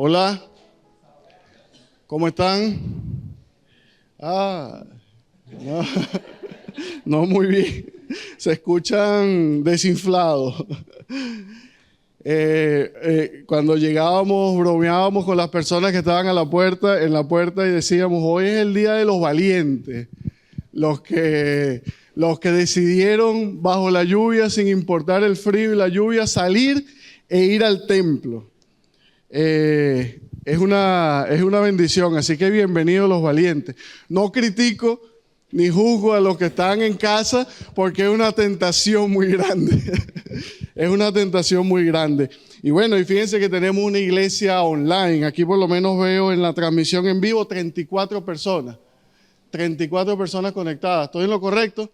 Hola, ¿cómo están? No, no muy bien. Se escuchan desinflados. Cuando llegábamos, bromeábamos con las personas que estaban en la puerta y decíamos, hoy es el día de los valientes, los que, los que decidieron bajo la lluvia, sin importar el frío y la lluvia, salir e ir al templo. Es una bendición, así que bienvenidos los valientes. No critico ni juzgo a los que están en casa porque es una tentación muy grande. Es una tentación muy grande. Y bueno, y fíjense que tenemos una iglesia online. Aquí por lo menos veo en la transmisión en vivo 34 personas. 34 personas conectadas. ¿Estoy en lo correcto?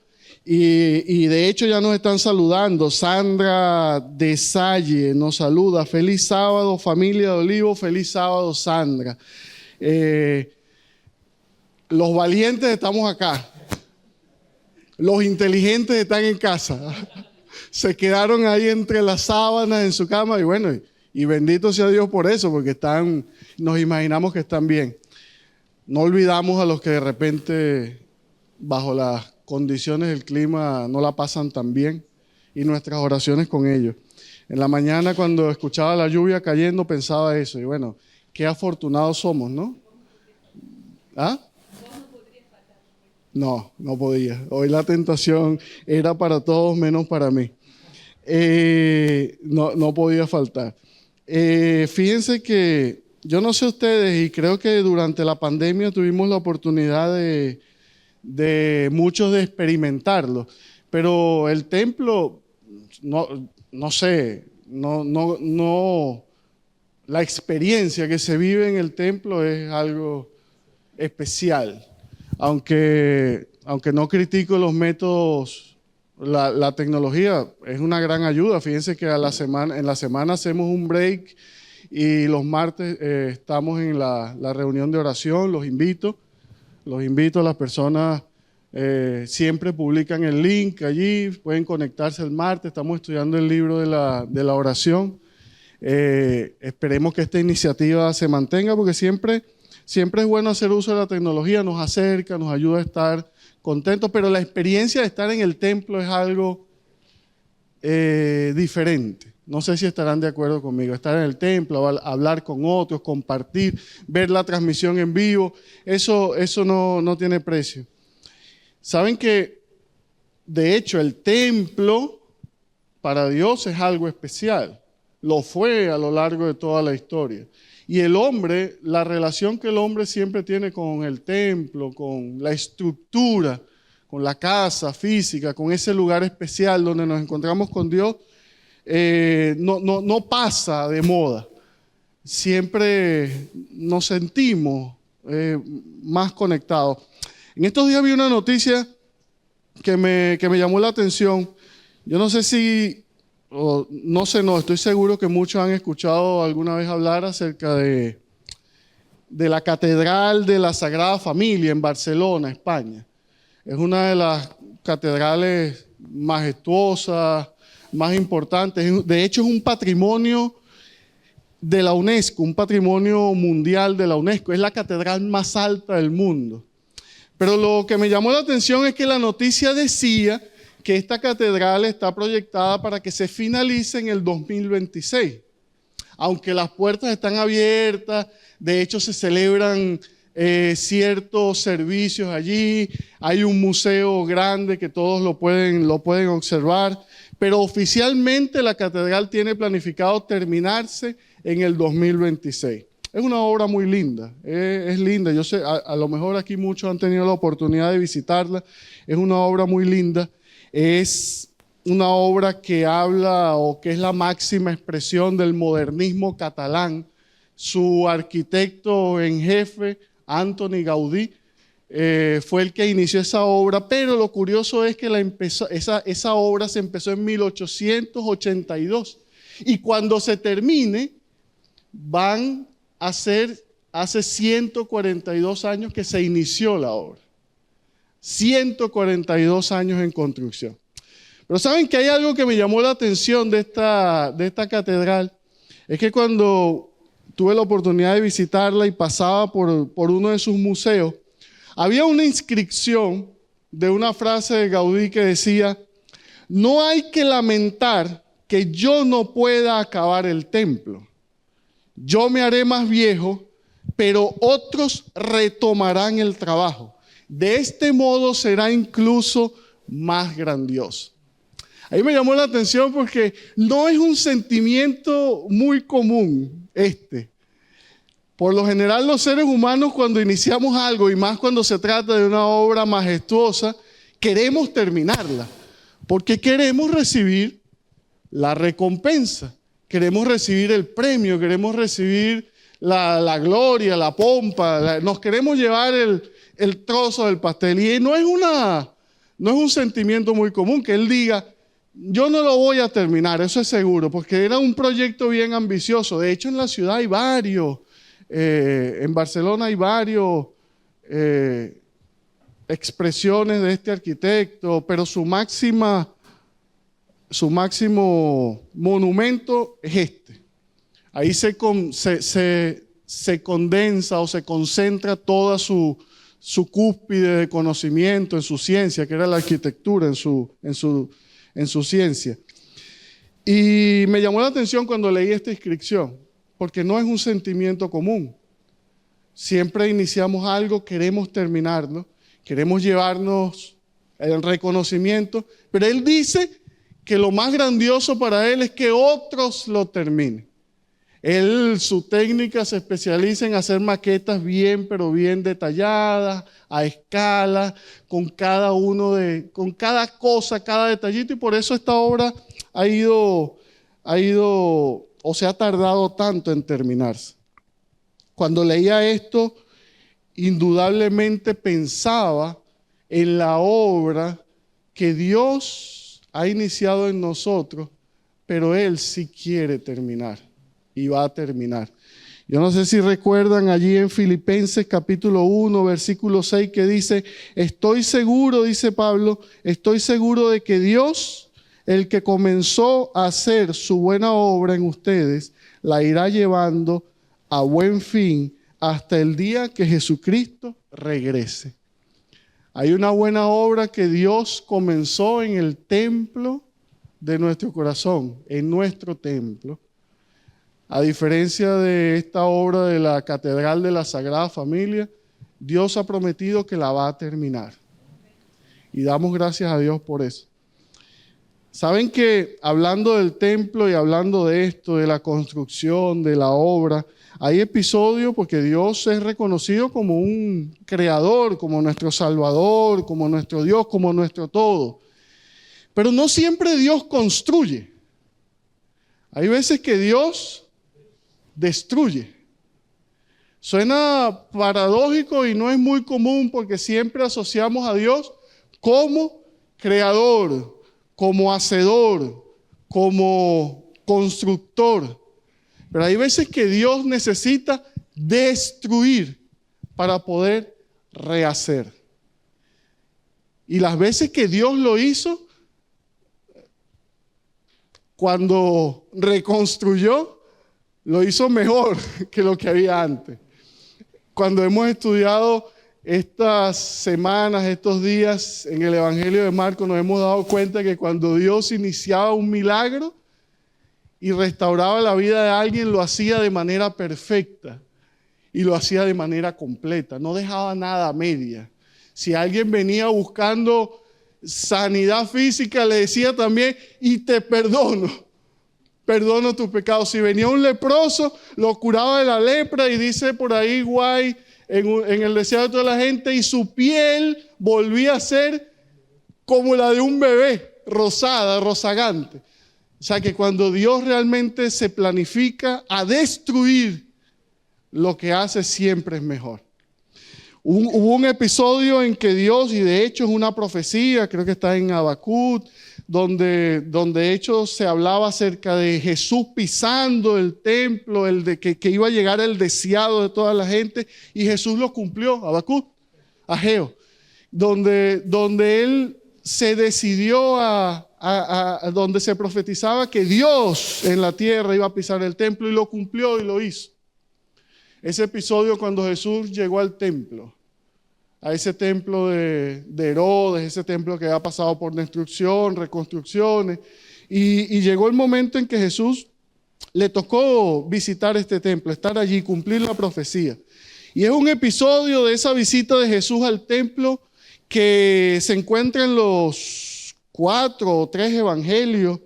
Y de hecho ya nos están saludando. Sandra de Salle nos saluda. Feliz sábado, familia de Olivo. Feliz sábado, Sandra. Los valientes estamos acá. Los inteligentes están en casa. Se quedaron ahí entre las sábanas en su cama y bueno, y bendito sea Dios por eso, porque nos imaginamos que están bien. No olvidamos a los que de repente, bajo las condiciones del clima, no la pasan tan bien y nuestras oraciones con ellos. En la mañana cuando escuchaba la lluvia cayendo pensaba eso y bueno, qué afortunados somos, ¿no? ¿Ah? No, no podía. Hoy la tentación era para todos menos para mí. No podía faltar. Fíjense que yo no sé ustedes y creo que durante la pandemia tuvimos la oportunidad de muchos de experimentarlo, pero el templo, no sé, la experiencia que se vive en el templo es algo especial. Aunque no critico los métodos, la tecnología es una gran ayuda. Fíjense que en la semana hacemos un break y los martes estamos en la reunión de oración. Los invito a las personas, siempre publican el link allí, pueden conectarse el martes. Estamos estudiando el libro de la oración. Esperemos que esta iniciativa se mantenga porque siempre es bueno hacer uso de la tecnología, nos acerca, nos ayuda a estar contentos, pero la experiencia de estar en el templo es algo diferente. No sé si estarán de acuerdo conmigo. Estar en el templo, hablar con otros, compartir, ver la transmisión en vivo, eso no tiene precio. Saben que, de hecho, el templo para Dios es algo especial. Lo fue a lo largo de toda la historia. Y el hombre, la relación que el hombre siempre tiene con el templo, con la estructura, con la casa física, con ese lugar especial donde nos encontramos con Dios, no pasa de moda. Siempre nos sentimos más conectados. En estos días vi una noticia que me llamó la atención. Yo no sé si... no, estoy seguro que muchos han escuchado alguna vez hablar acerca de la Catedral de la Sagrada Familia en Barcelona, España. Es una de las catedrales majestuosas, más importantes. De hecho, es un patrimonio de la UNESCO, un patrimonio mundial de la UNESCO. Es la catedral más alta del mundo. Pero lo que me llamó la atención es que la noticia decía que esta catedral está proyectada para que se finalice en el 2026. Aunque las puertas están abiertas, de hecho se celebran ciertos servicios allí, hay un museo grande que todos lo pueden observar, pero oficialmente la catedral tiene planificado terminarse en el 2026. Es una obra muy linda, es linda. Yo sé, a lo mejor aquí muchos han tenido la oportunidad de visitarla, es una obra muy linda. Es una obra que habla o que es la máxima expresión del modernismo catalán. Su arquitecto en jefe, Antoni Gaudí, fue el que inició esa obra, pero lo curioso es que esa obra se empezó en 1882 y cuando se termine van a ser hace 142 años que se inició la obra. 142 años en construcción. Pero saben que hay algo que me llamó la atención de esta catedral, es que cuando tuve la oportunidad de visitarla y pasaba por uno de sus museos. Había una inscripción de una frase de Gaudí que decía: no hay que lamentar que yo no pueda acabar el templo. Yo me haré más viejo, pero otros retomarán el trabajo. De este modo será incluso más grandioso. Ahí me llamó la atención porque no es un sentimiento muy común este. Por lo general los seres humanos, cuando iniciamos algo, y más cuando se trata de una obra majestuosa, queremos terminarla, porque queremos recibir la recompensa, queremos recibir el premio, queremos recibir la gloria, la pompa, nos queremos llevar el trozo del pastel. Y no es un sentimiento muy común que él diga: yo no lo voy a terminar, eso es seguro, porque era un proyecto bien ambicioso. De hecho, en la ciudad hay varios, en Barcelona hay varios expresiones de este arquitecto, pero su máximo monumento es este. Ahí se condensa o se concentra toda su cúspide de conocimiento en su ciencia, que era la arquitectura en su ciencia. Y me llamó la atención cuando leí esta inscripción, porque no es un sentimiento común. Siempre iniciamos algo, queremos terminarlo, queremos llevarnos el reconocimiento, pero él dice que lo más grandioso para él es que otros lo terminen. Su técnica se especializa en hacer maquetas bien, pero bien detalladas, a escala, con cada cosa, cada detallito, y por eso esta obra ha ido o se ha tardado tanto en terminarse. Cuando leía esto, indudablemente pensaba en la obra que Dios ha iniciado en nosotros, pero Él sí quiere terminar y va a terminar. Yo no sé si recuerdan allí en Filipenses capítulo 1, versículo 6, que dice: estoy seguro, dice Pablo, estoy seguro de que Dios, el que comenzó a hacer su buena obra en ustedes, la irá llevando a buen fin hasta el día que Jesucristo regrese. Hay una buena obra que Dios comenzó en el templo de nuestro corazón, en nuestro templo. A diferencia de esta obra de la Catedral de la Sagrada Familia, Dios ha prometido que la va a terminar. Y damos gracias a Dios por eso. Saben que hablando del templo y hablando de esto, de la construcción, de la obra, hay episodios porque Dios es reconocido como un creador, como nuestro Salvador, como nuestro Dios, como nuestro todo. Pero no siempre Dios construye. Hay veces que Dios destruye. Suena paradójico y no es muy común porque siempre asociamos a Dios como creador, como hacedor, como constructor. Pero hay veces que Dios necesita destruir para poder rehacer. Y las veces que Dios lo hizo, cuando reconstruyó, lo hizo mejor que lo que había antes. Cuando hemos estudiado estas semanas, estos días en el Evangelio de Marcos, nos hemos dado cuenta que cuando Dios iniciaba un milagro y restauraba la vida de alguien, lo hacía de manera perfecta y lo hacía de manera completa, no dejaba nada a media. Si alguien venía buscando sanidad física, le decía también: y te perdono tus pecados. Si venía un leproso, lo curaba de la lepra, y dice por ahí Guay, en el deseo de toda la gente, y su piel volvía a ser como la de un bebé, rosada, rozagante. O sea que cuando Dios realmente se planifica a destruir, lo que hace siempre es mejor. Hubo un episodio en que Dios, y de hecho es una profecía, creo que está en Habacuc, donde de hecho se hablaba acerca de Jesús pisando el templo, que iba a llegar el deseado de toda la gente, y Jesús lo cumplió. Habacuc, Ageo, donde él se decidió donde se profetizaba que Dios en la tierra iba a pisar el templo, y lo cumplió y lo hizo. Ese episodio cuando Jesús llegó al templo, a ese templo de Herodes, ese templo que había pasado por destrucción, reconstrucciones, y llegó el momento en que Jesús le tocó visitar este templo, estar allí, cumplir la profecía. Y es un episodio de esa visita de Jesús al templo que se encuentra en los 4 o 3 evangelios.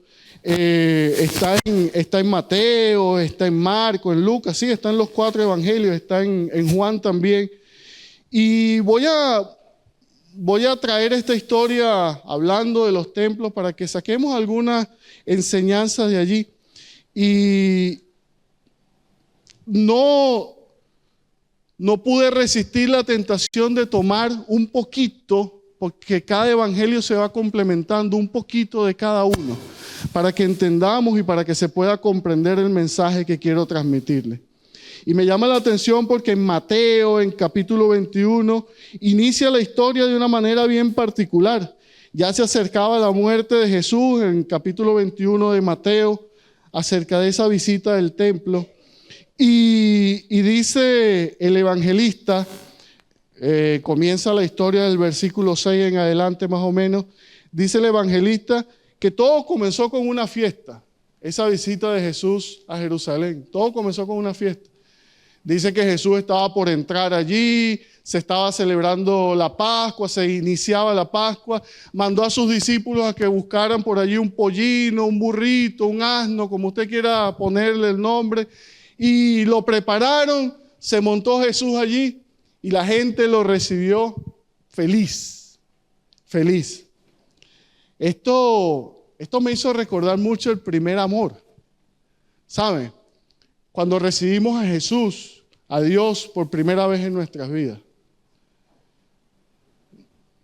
Está en Mateo, está en Marcos, en Lucas, sí, está en los 4 evangelios, está en Juan también. Y voy a traer esta historia hablando de los templos para que saquemos algunas enseñanzas de allí. Y no pude resistir la tentación de tomar un poquito, porque cada evangelio se va complementando un poquito de cada uno, para que entendamos y para que se pueda comprender el mensaje que quiero transmitirle. Y me llama la atención porque en Mateo, en capítulo 21, inicia la historia de una manera bien particular. Ya se acercaba la muerte de Jesús en capítulo 21 de Mateo, acerca de esa visita del templo. Y dice el evangelista, comienza la historia del versículo 6 en adelante más o menos, dice el evangelista que todo comenzó con una fiesta, esa visita de Jesús a Jerusalén, todo comenzó con una fiesta. Dice que Jesús estaba por entrar allí, se estaba celebrando la Pascua, se iniciaba la Pascua, mandó a sus discípulos a que buscaran por allí un pollino, un burrito, un asno, como usted quiera ponerle el nombre, y lo prepararon, se montó Jesús allí y la gente lo recibió feliz, feliz. Esto me hizo recordar mucho el primer amor, ¿sabe? Cuando recibimos a Jesús, a Dios por primera vez en nuestras vidas.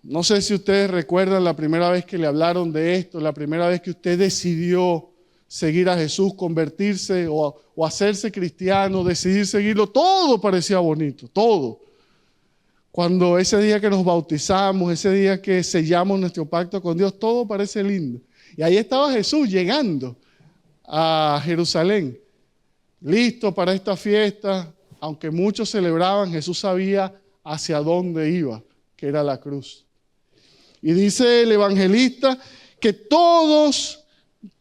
No sé si ustedes recuerdan la primera vez que le hablaron de esto, la primera vez que usted decidió seguir a Jesús, convertirse o hacerse cristiano, decidir seguirlo, todo parecía bonito, todo. Cuando ese día que nos bautizamos, ese día que sellamos nuestro pacto con Dios, todo parece lindo. Y ahí estaba Jesús llegando a Jerusalén, listo para esta fiesta. Aunque muchos celebraban, Jesús sabía hacia dónde iba, que era la cruz. Y dice el evangelista que todos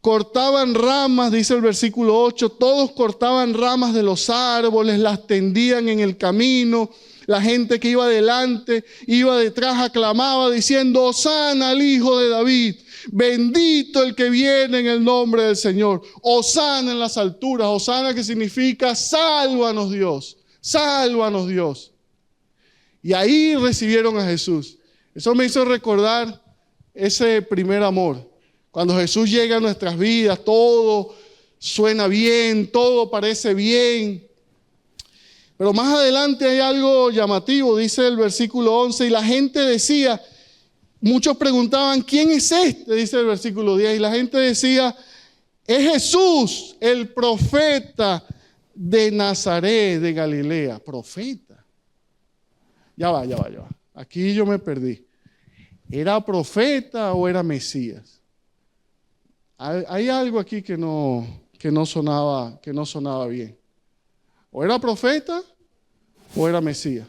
cortaban ramas, dice el versículo 8, todos cortaban ramas de los árboles, las tendían en el camino. La gente que iba adelante, iba detrás, aclamaba diciendo: Hosana al Hijo de David, bendito el que viene en el nombre del Señor. Hosana en las alturas, Hosana que significa sálvanos Dios, sálvanos Dios. Y ahí recibieron a Jesús. Eso me hizo recordar ese primer amor. Cuando Jesús llega a nuestras vidas, todo suena bien, todo parece bien. Pero más adelante hay algo llamativo, dice el versículo 11, y la gente decía, muchos preguntaban, ¿quién es este? Dice el versículo 10, y la gente decía, es Jesús, el profeta de Nazaret, de Galilea. Profeta. Ya va. Aquí yo me perdí. ¿Era profeta o era Mesías? Hay algo aquí que no sonaba bien. O era profeta o era Mesías.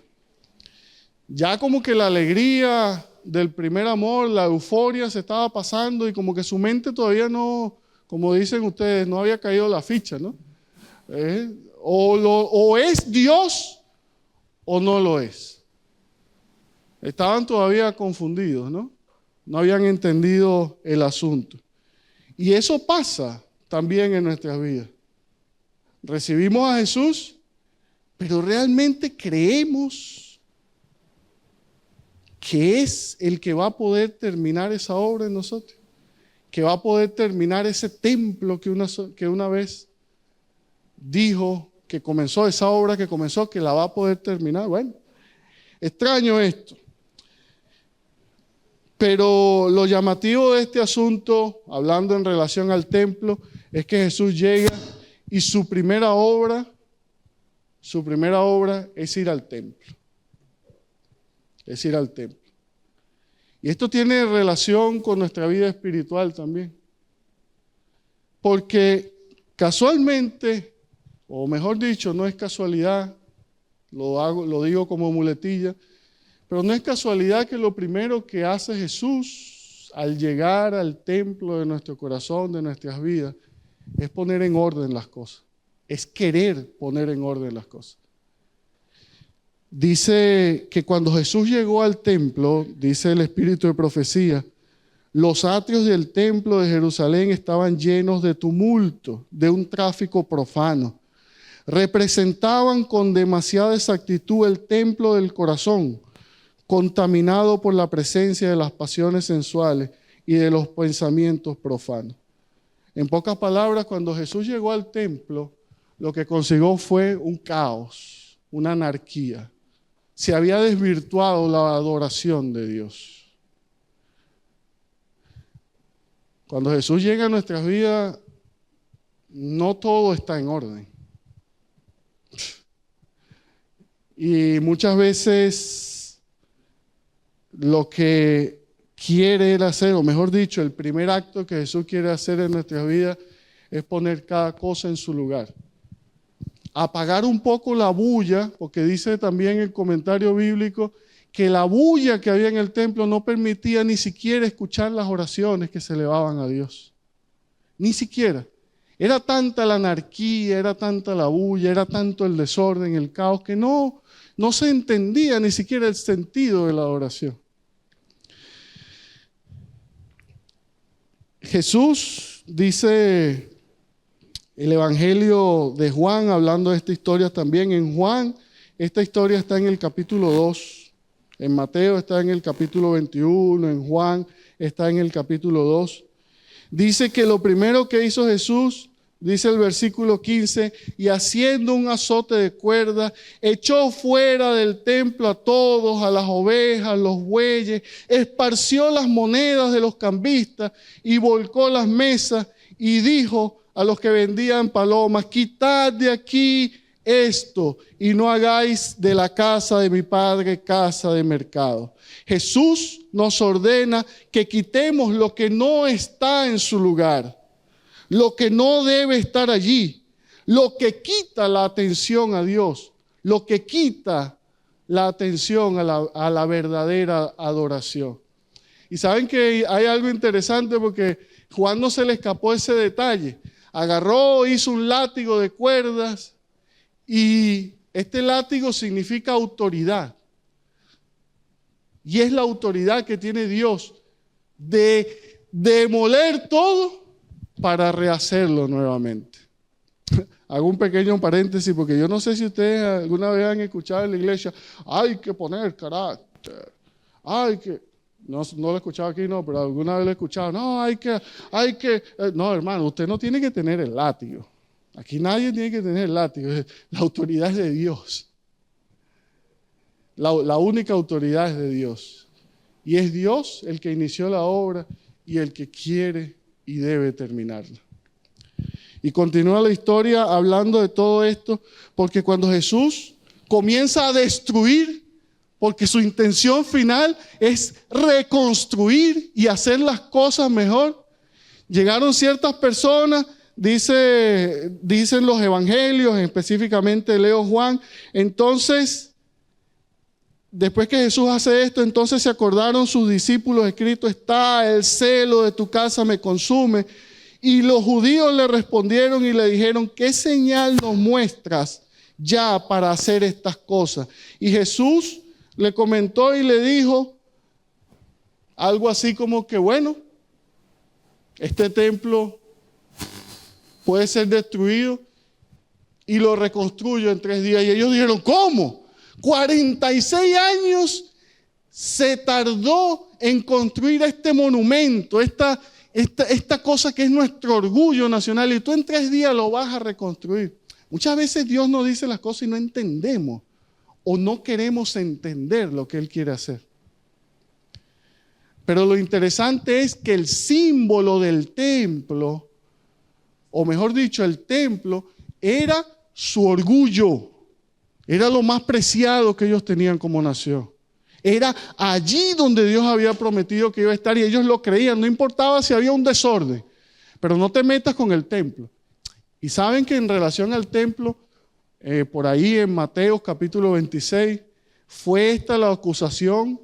Ya como que la alegría del primer amor, la euforia se estaba pasando y como que su mente todavía no, como dicen ustedes, no había caído la ficha, ¿no? O es Dios o no lo es. Estaban todavía confundidos, ¿no? No habían entendido el asunto. Y eso pasa también en nuestras vidas. Recibimos a Jesús, pero realmente creemos que es el que va a poder terminar esa obra en nosotros, que va a poder terminar ese templo que una vez dijo que comenzó, esa obra que comenzó, que la va a poder terminar. Bueno, extraño esto. Pero lo llamativo de este asunto, hablando en relación al templo, es que Jesús llega y su primera obra es ir al templo. Es ir al templo. Y esto tiene relación con nuestra vida espiritual también. Porque casualmente, o mejor dicho, no es casualidad, lo digo como muletilla, pero no es casualidad que lo primero que hace Jesús al llegar al templo de nuestro corazón, de nuestras vidas, es poner en orden las cosas, es querer poner en orden las cosas. Dice que cuando Jesús llegó al templo, dice el espíritu de profecía, los atrios del templo de Jerusalén estaban llenos de tumulto, de un tráfico profano. Representaban con demasiada exactitud el templo del corazón, contaminado por la presencia de las pasiones sensuales y de los pensamientos profanos. En pocas palabras, cuando Jesús llegó al templo, lo que consiguió fue un caos, una anarquía. Se había desvirtuado la adoración de Dios. Cuando Jesús llega a nuestras vidas, no todo está en orden. Y muchas veces lo que quiere Él hacer, o mejor dicho, el primer acto que Jesús quiere hacer en nuestras vidas es poner cada cosa en su lugar. Apagar un poco la bulla, porque dice también el comentario bíblico que la bulla que había en el templo no permitía ni siquiera escuchar las oraciones que se elevaban a Dios. Ni siquiera. Era tanta la anarquía, era tanta la bulla, era tanto el desorden, el caos, que no se entendía ni siquiera el sentido de la oración. Jesús, dice el Evangelio de Juan, hablando de esta historia también, en Juan, esta historia está en el capítulo 2, en Mateo está en el capítulo 21, en Juan está en el capítulo 2. Dice que lo primero que hizo Jesús, dice el versículo 15, y haciendo un azote de cuerda, echó fuera del templo a todos, a las ovejas, los bueyes, esparció las monedas de los cambistas y volcó las mesas y dijo a los que vendían palomas, quitad de aquí esto y no hagáis de la casa de mi padre casa de mercado. Jesús nos ordena que quitemos lo que no está en su lugar, lo que no debe estar allí, lo que quita la atención a Dios, lo que quita la atención a la verdadera adoración. Y saben que hay algo interesante porque Juan no se le escapó ese detalle. Agarró, hizo un látigo de cuerdas y este látigo significa autoridad. Y es la autoridad que tiene Dios de demoler todo para rehacerlo nuevamente. Hago un pequeño paréntesis porque yo no sé si ustedes alguna vez han escuchado en la iglesia, hay que poner carácter, hay que... No lo he escuchado aquí, no, pero alguna vez lo he escuchado. No, no, hermano, usted no tiene que tener el látigo. Aquí nadie tiene que tener el látigo. La autoridad es de Dios. La única autoridad es de Dios. Y es Dios el que inició la obra y el que quiere y debe terminarla. Y continúa la historia hablando de todo esto, porque cuando Jesús comienza a destruir, porque su intención final es reconstruir y hacer las cosas mejor. Llegaron ciertas personas, dicen los evangelios, específicamente leo Juan. Entonces, después que Jesús hace esto, entonces se acordaron sus discípulos, escrito está, el celo de tu casa me consume. Y los judíos le respondieron y le dijeron, ¿qué señal nos muestras ya para hacer estas cosas? Y Jesús le comentó y le dijo algo así como que, bueno, este templo puede ser destruido y lo reconstruyo en 3 días. Y ellos dijeron, ¿cómo? 46 años se tardó en construir este monumento, esta cosa que es nuestro orgullo nacional, y tú en 3 días lo vas a reconstruir. Muchas veces Dios nos dice las cosas y no entendemos. O no queremos entender lo que Él quiere hacer. Pero lo interesante es que el símbolo del templo, o mejor dicho, el templo, era su orgullo. Era lo más preciado que ellos tenían como nación. Era allí donde Dios había prometido que iba a estar y ellos lo creían. No importaba si había un desorden, pero no te metas con el templo. Y saben que en relación al templo, por ahí en Mateo capítulo 26, fue esta la acusación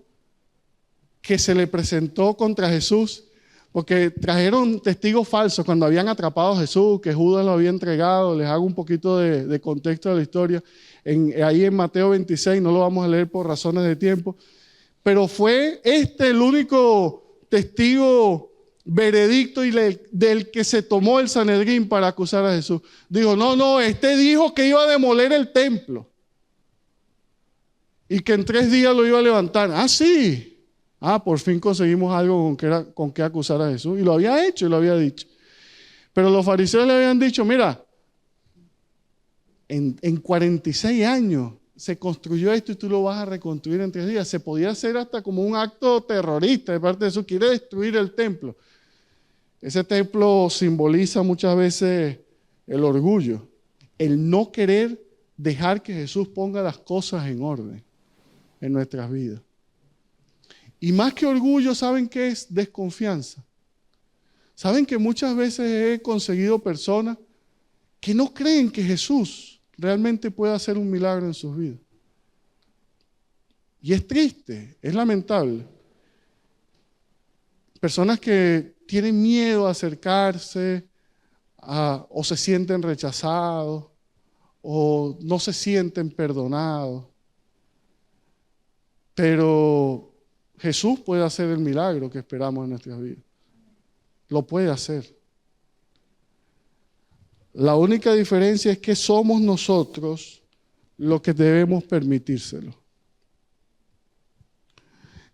que se le presentó contra Jesús, porque trajeron testigos falsos cuando habían atrapado a Jesús, que Judas lo había entregado. Les hago un poquito de contexto de la historia. Ahí en Mateo 26, no lo vamos a leer por razones de tiempo, pero fue el único testigo veredicto del que se tomó el Sanedrín para acusar a Jesús. Dijo, no, dijo que iba a demoler el templo y que en 3 días lo iba a levantar. Ah, sí. Por fin conseguimos algo con que acusar a Jesús. Y lo había hecho y lo había dicho. Pero los fariseos le habían dicho, mira, en 46 años se construyó esto y tú lo vas a reconstruir en 3 días. Se podía hacer hasta como un acto terrorista de parte de Jesús. Quiere destruir el templo. Ese templo simboliza muchas veces el orgullo, el no querer dejar que Jesús ponga las cosas en orden en nuestras vidas. Y más que orgullo, ¿saben qué es? Desconfianza. ¿Saben que muchas veces he conseguido personas que no creen que Jesús realmente puede hacer un milagro en sus vidas? Y es triste, es lamentable. Personas que tienen miedo a acercarse, o se sienten rechazados, o no se sienten perdonados. Pero Jesús puede hacer el milagro que esperamos en nuestras vidas. Lo puede hacer. La única diferencia es que somos nosotros los que debemos permitírselo.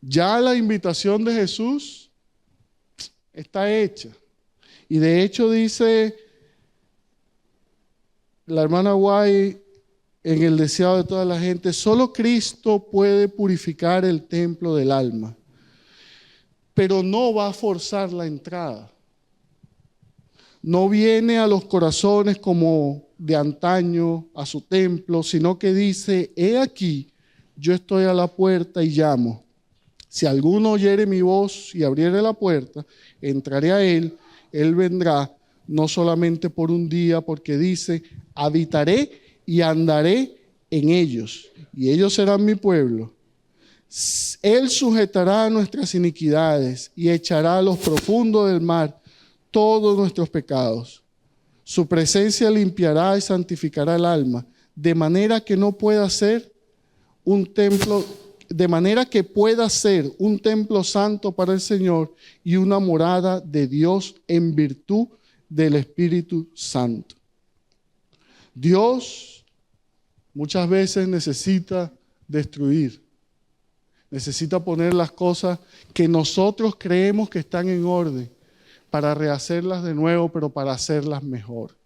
Ya la invitación de Jesús está hecha. Y de hecho dice la hermana Guay en el deseado de toda la gente, solo Cristo puede purificar el templo del alma, pero no va a forzar la entrada. No viene a los corazones como de antaño a su templo, sino que dice, he aquí, yo estoy a la puerta y llamo. Si alguno oyere mi voz y abriere la puerta, entraré a él vendrá, no solamente por un día, porque dice, habitaré y andaré en ellos, y ellos serán mi pueblo. Él sujetará nuestras iniquidades y echará a los profundos del mar todos nuestros pecados. Su presencia limpiará y santificará el alma, de manera que pueda ser un templo santo para el Señor y una morada de Dios en virtud del Espíritu Santo. Dios muchas veces necesita destruir, necesita poner las cosas que nosotros creemos que están en orden para rehacerlas de nuevo, pero para hacerlas mejor.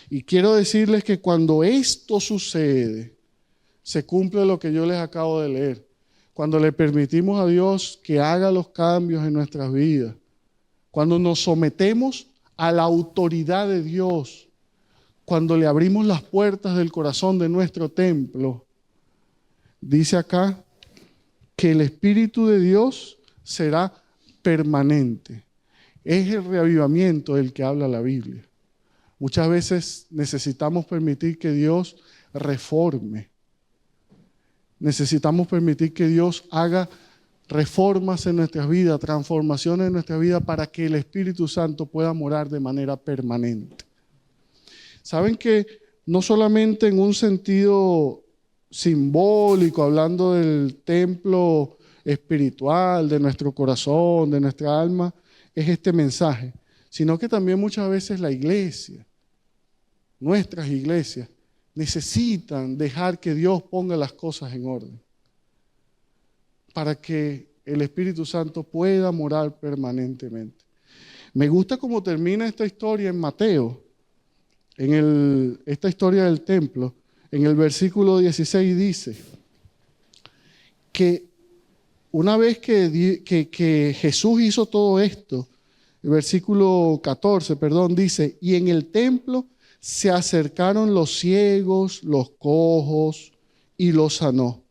Y quiero decirles que cuando esto sucede, se cumple lo que yo les acabo de leer. Cuando le permitimos a Dios que haga los cambios en nuestras vidas, cuando nos sometemos a la autoridad de Dios, cuando le abrimos las puertas del corazón de nuestro templo, dice acá que el Espíritu de Dios será permanente. Es el reavivamiento del que habla la Biblia. Muchas veces necesitamos permitir que Dios reforme. Necesitamos permitir que Dios haga reformas en nuestras vidas, transformaciones en nuestra vida para que el Espíritu Santo pueda morar de manera permanente. Saben que no solamente en un sentido simbólico, hablando del templo espiritual, de nuestro corazón, de nuestra alma, es este mensaje, sino que también muchas veces la iglesia, nuestras iglesias, necesitan dejar que Dios ponga las cosas en orden para que el Espíritu Santo pueda morar permanentemente. Me gusta cómo termina esta historia en Mateo, esta historia del templo. En el versículo 16 dice que una vez que Jesús hizo todo esto, el versículo 14, dice, y en el templo se acercaron los ciegos, los cojos y los sanó.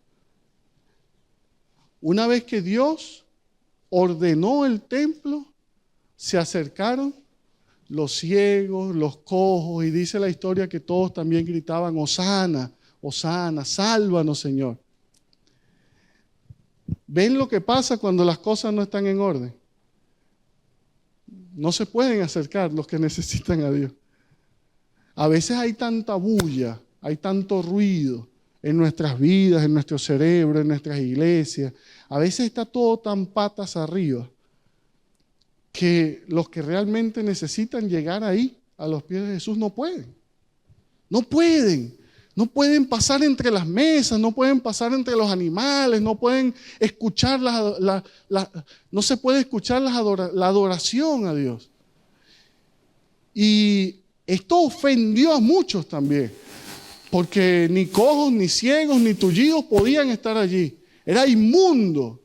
Una vez que Dios ordenó el templo, se acercaron los ciegos, los cojos, y dice la historia que todos también gritaban, Hosana, Hosana, sálvanos, Señor. ¿Ven lo que pasa cuando las cosas no están en orden? No se pueden acercar los que necesitan a Dios. A veces hay tanta bulla, hay tanto ruido en nuestras vidas, en nuestro cerebro, en nuestras iglesias. A veces está todo tan patas arriba que los que realmente necesitan llegar ahí, a los pies de Jesús, no pueden. No pueden. No pueden pasar entre las mesas, no pueden pasar entre los animales, no pueden escuchar no se puede escuchar la adoración a Dios. Y esto ofendió a muchos también, porque ni cojos, ni ciegos, ni tullidos podían estar allí. Era inmundo,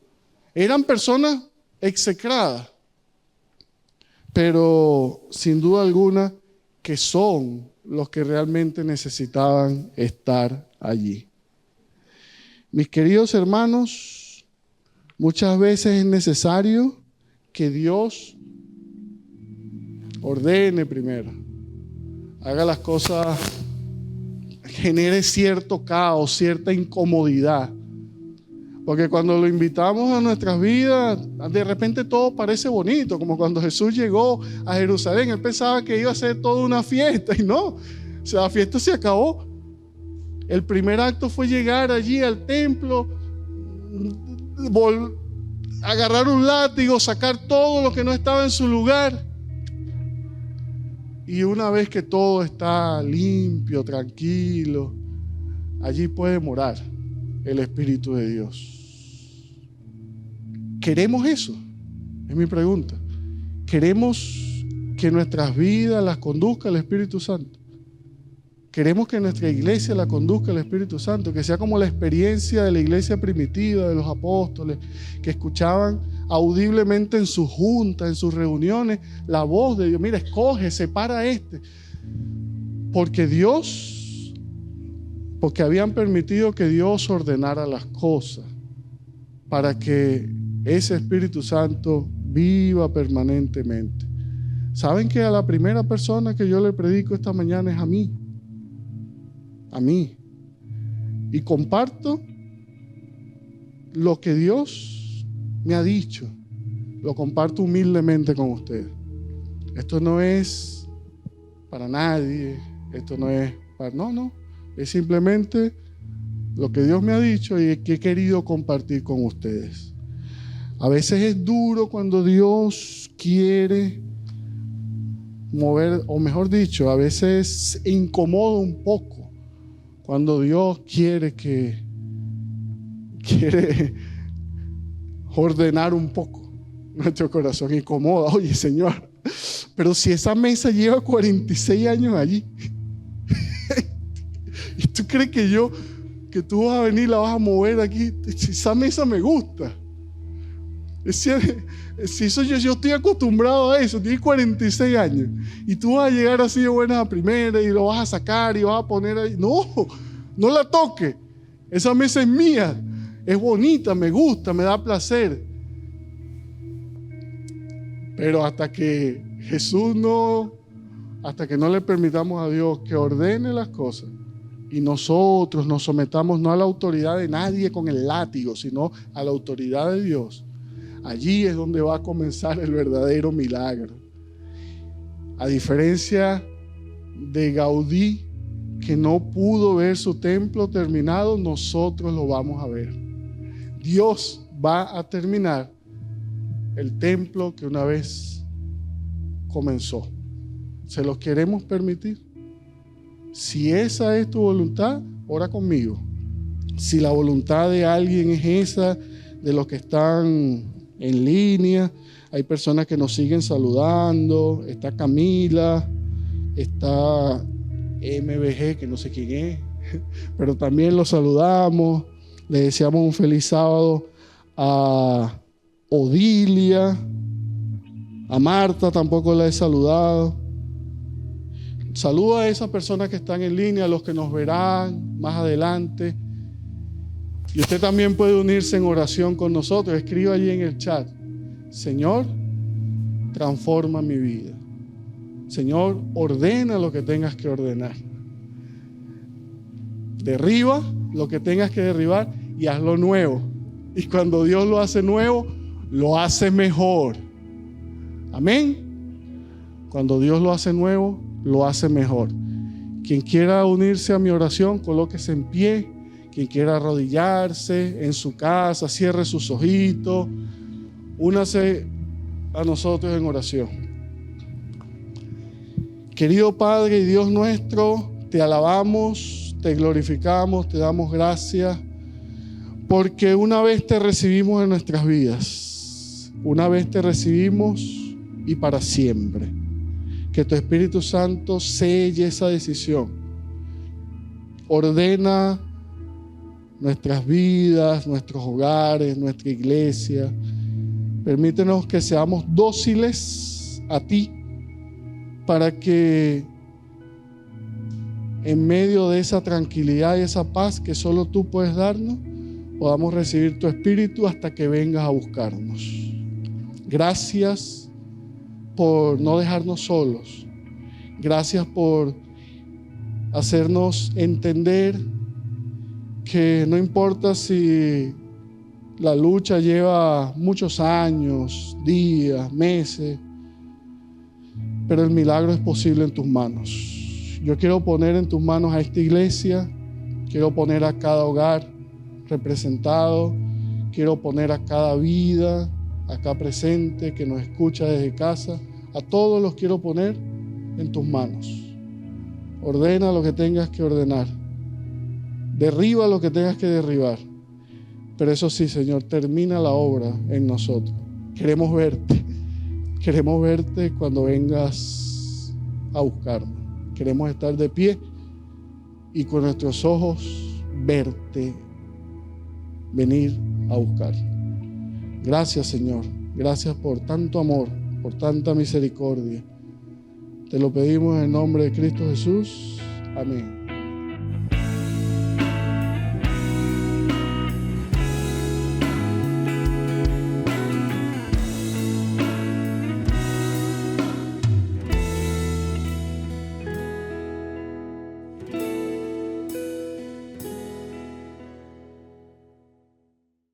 eran personas execradas, pero sin duda alguna que son los que realmente necesitaban estar allí. Mis queridos hermanos, muchas veces es necesario que Dios ordene primero, haga las cosas, genere cierto caos, cierta incomodidad. Porque cuando lo invitamos a nuestras vidas, de repente todo parece bonito, como cuando Jesús llegó a Jerusalén. Él pensaba que iba a ser toda una fiesta y no, o sea, la fiesta se acabó. El primer acto fue llegar allí al templo, agarrar un látigo, sacar todo lo que no estaba en su lugar. Y una vez que todo está limpio, tranquilo, allí puede morar el Espíritu de Dios. ¿Queremos eso? Es mi pregunta. ¿Queremos que nuestras vidas las conduzca el Espíritu Santo? ¿Queremos que nuestra iglesia la conduzca el Espíritu Santo? Que sea como la experiencia de la iglesia primitiva, de los apóstoles, que escuchaban audiblemente en sus juntas, en sus reuniones, la voz de Dios. Mira, escoge, separa a este. Porque habían permitido que Dios ordenara las cosas para que ese Espíritu Santo viva permanentemente. ¿Saben que a la primera persona que yo le predico esta mañana es a mí? A mí. Y comparto lo que Dios me ha dicho. Lo comparto humildemente con ustedes. Esto no es para nadie. Esto no es para... No. Es simplemente lo que Dios me ha dicho y que he querido compartir con ustedes. A veces es duro cuando Dios quiere mover, o mejor dicho, a veces incomoda un poco cuando Dios quiere ordenar un poco nuestro corazón. Incomoda. Oye, Señor, pero si esa mesa lleva 46 años allí ¿y tú crees que tú vas a venir y la vas a mover aquí? Esa mesa me gusta. Si eso yo estoy acostumbrado a eso, tiene 46 años. Y tú vas a llegar así de buenas a primera y lo vas a sacar y vas a poner ahí. No la toque. Esa mesa es mía. Es bonita, me gusta, me da placer. Pero hasta que no le permitamos a Dios que ordene las cosas, y nosotros nos sometamos no a la autoridad de nadie con el látigo, sino a la autoridad de Dios, allí es donde va a comenzar el verdadero milagro. A diferencia de Gaudí, que no pudo ver su templo terminado, nosotros lo vamos a ver. Dios va a terminar el templo que una vez comenzó. ¿Se los queremos permitir? Si esa es tu voluntad, ora conmigo. Si la voluntad de alguien es esa, de los que están en línea, hay personas que nos siguen saludando, está Camila, está MBG, que no sé quién es, pero también los saludamos, le deseamos un feliz sábado a Odilia, a Marta tampoco la he saludado. Saludo a esas personas que están en línea, a los que nos verán más adelante. Y usted también puede unirse en oración con nosotros. Escriba allí en el chat: Señor, transforma mi vida. Señor, ordena lo que tengas que ordenar. Derriba lo que tengas que derribar y hazlo nuevo. Y cuando Dios lo hace nuevo, lo hace mejor. Amén. Cuando Dios lo hace nuevo, lo hace mejor. Quien quiera unirse a mi oración, colóquese en pie. Quien quiera arrodillarse en su casa, cierre sus ojitos. Únase a nosotros en oración. Querido Padre y Dios nuestro, te alabamos, te glorificamos, te damos gracias, porque una vez te recibimos en nuestras vidas, una vez te recibimos y para siempre. Que tu Espíritu Santo selle esa decisión. Ordena nuestras vidas, nuestros hogares, nuestra iglesia. Permítenos que seamos dóciles a ti, para que en medio de esa tranquilidad y esa paz que solo tú puedes darnos, podamos recibir tu Espíritu hasta que vengas a buscarnos. Gracias por no dejarnos solos. Gracias por hacernos entender que no importa si la lucha lleva muchos años, días, meses, pero el milagro es posible en tus manos. Yo quiero poner en tus manos a esta iglesia, quiero poner a cada hogar representado, quiero poner a cada vida acá presente que nos escucha desde casa, a todos los quiero poner en tus manos. Ordena lo que tengas que ordenar, derriba lo que tengas que derribar, pero eso sí, Señor, termina la obra en nosotros. Queremos verte cuando vengas a buscarnos. Queremos estar de pie y con nuestros ojos verte venir a buscar. Gracias, Señor. Gracias por tanto amor, por tanta misericordia. Te lo pedimos en el nombre de Cristo Jesús. Amén.